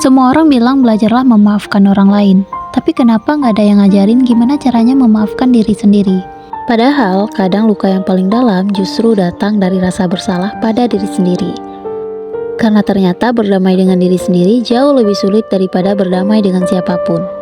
Semua orang bilang belajarlah memaafkan orang lain, tapi kenapa nggak ada yang ngajarin gimana caranya memaafkan diri sendiri? Padahal, kadang luka yang paling dalam justru datang dari rasa bersalah pada diri sendiri. Karena ternyata berdamai dengan diri sendiri jauh lebih sulit daripada berdamai dengan siapapun.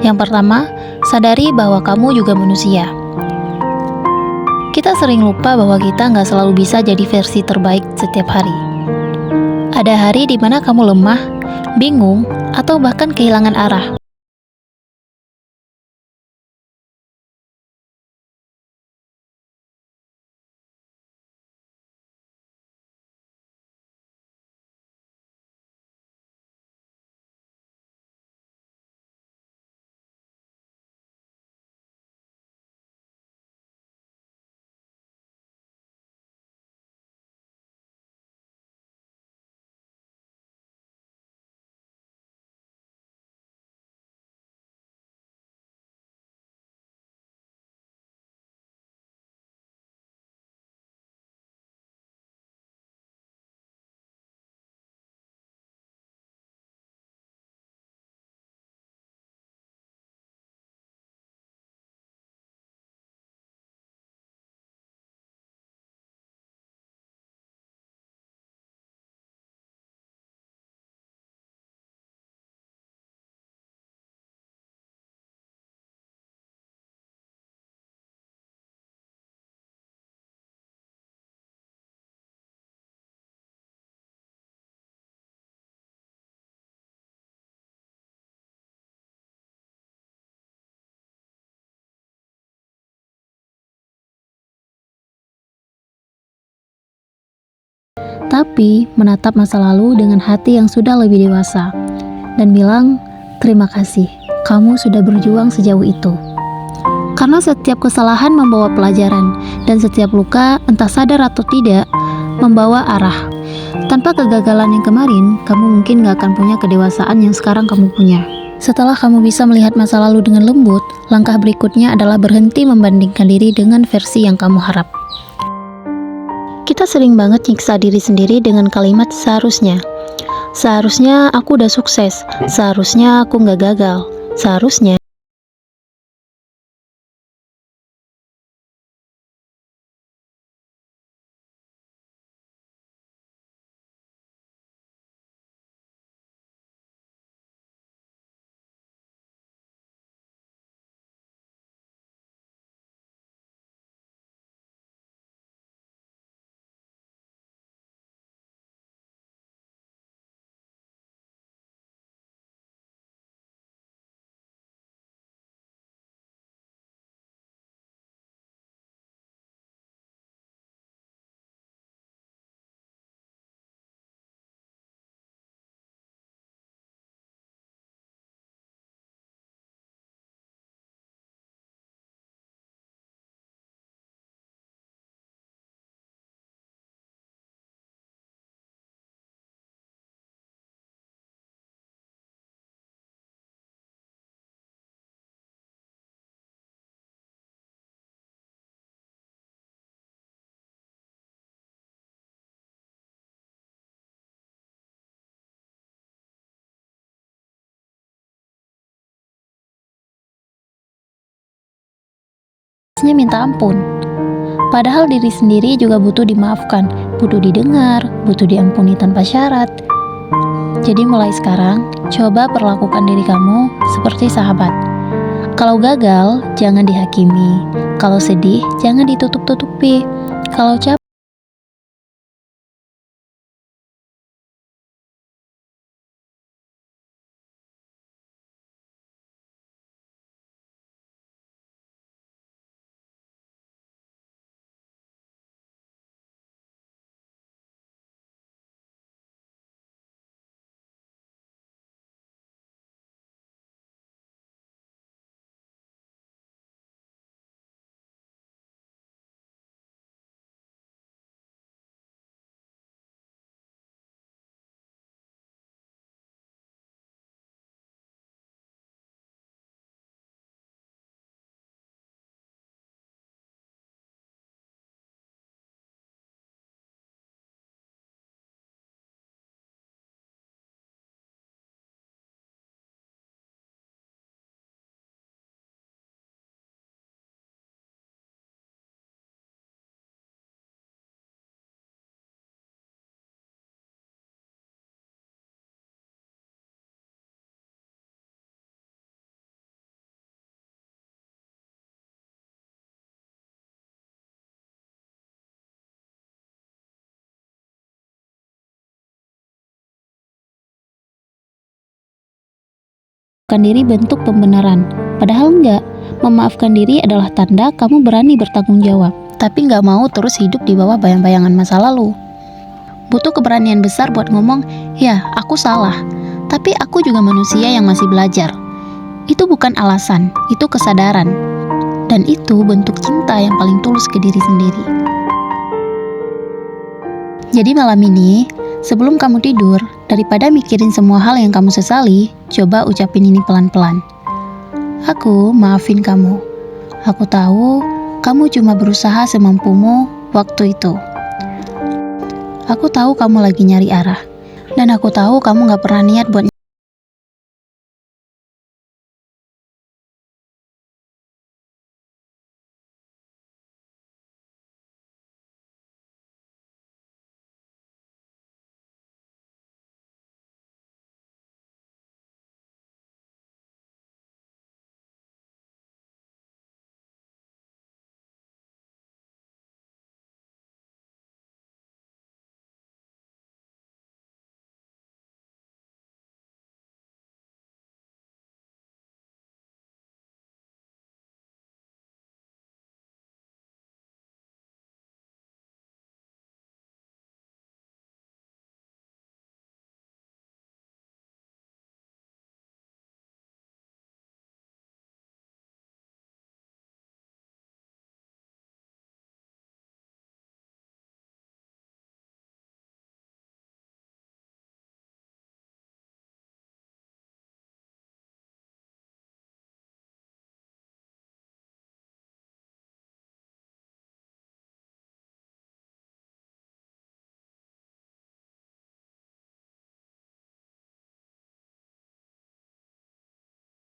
Yang pertama, sadari bahwa kamu juga manusia. Kita sering lupa bahwa kita nggak selalu bisa jadi versi terbaik setiap hari. Ada hari di mana kamu lemah, bingung, atau bahkan kehilangan arah. Tapi, menatap masa lalu dengan hati yang sudah lebih dewasa dan bilang, terima kasih, kamu sudah berjuang sejauh itu. Karena setiap kesalahan membawa pelajaran, dan setiap luka, entah sadar atau tidak, membawa arah. Tanpa kegagalan yang kemarin, kamu mungkin gak akan punya kedewasaan yang sekarang kamu punya. Setelah kamu bisa melihat masa lalu dengan lembut, langkah berikutnya adalah berhenti membandingkan diri dengan versi yang kamu harap. Kita sering banget nyiksa diri sendiri dengan kalimat seharusnya. Seharusnya aku udah sukses, seharusnya aku nggak gagal, seharusnya minta ampun. Padahal diri sendiri juga butuh dimaafkan, butuh didengar, butuh diampuni tanpa syarat. Jadi mulai sekarang, coba perlakukan diri kamu seperti sahabat. Kalau gagal, jangan dihakimi. Kalau sedih, jangan ditutup-tutupi. Kalau capek, memaafkan diri bentuk pembenaran. Padahal enggak. Memaafkan diri adalah tanda kamu berani bertanggung jawab, tapi nggak mau terus hidup di bawah bayang-bayangan masa lalu. Butuh keberanian besar buat ngomong, ya aku salah, tapi aku juga manusia yang masih belajar. Itu bukan alasan, itu kesadaran. Dan itu bentuk cinta yang paling tulus ke diri sendiri. Jadi malam ini, sebelum kamu tidur, daripada mikirin semua hal yang kamu sesali, coba ucapin ini pelan-pelan. Aku maafin kamu. Aku tahu kamu cuma berusaha semampumu waktu itu. Aku tahu kamu lagi nyari arah. Dan aku tahu kamu gak pernah niat buat